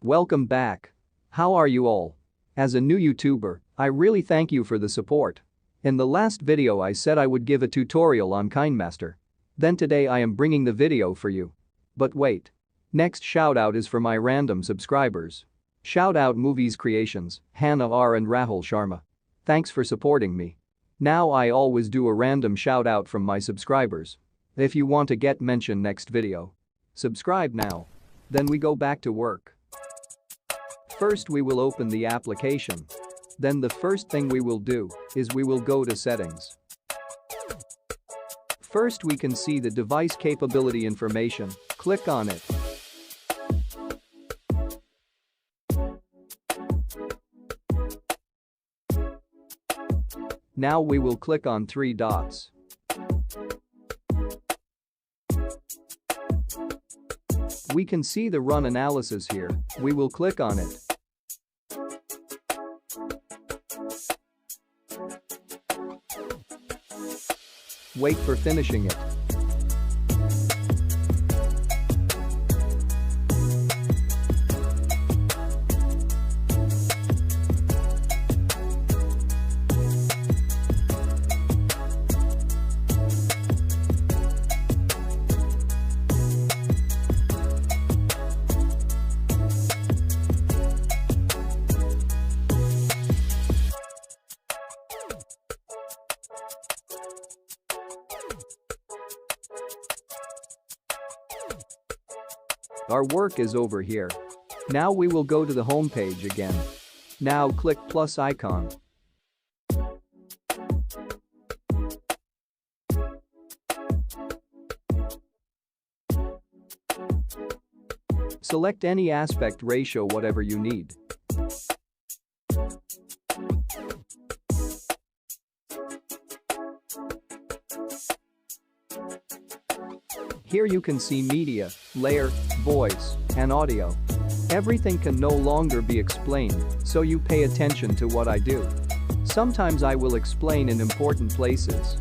Welcome back. How are you all? As a new YouTuber, I really thank you for the support. In the last video I said I would give a tutorial on Kinemaster. Then today I am bringing the video for you. But wait. Next shoutout is for my random subscribers. Shoutout Movies Creations, Hannah R and Rahul Sharma. Thanks for supporting me. Now I always do a random shoutout from my subscribers. If you want to get mentioned next video, subscribe now. Then we go back to work. First we will open the application. Then the first thing we will do is we will go to settings. First we can see the device capability information, click on it. Now we will click on three dots. We can see the run analysis here, we will click on it. Wait for finishing it. Our work is over here. Now we will go to the home page again. Now click plus icon. Select any aspect ratio whatever you need. Here you can see media, layer, voice, and audio. Everything can no longer be explained, so you pay attention to what I do. Sometimes I will explain in important places.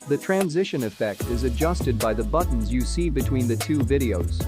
The transition effect is adjusted by the buttons you see between the two videos.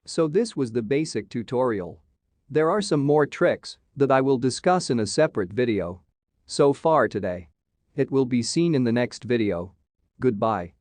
So this was the basic tutorial. There are some more tricks that I will discuss in a separate video. So far today. It will be seen in the next video. Goodbye.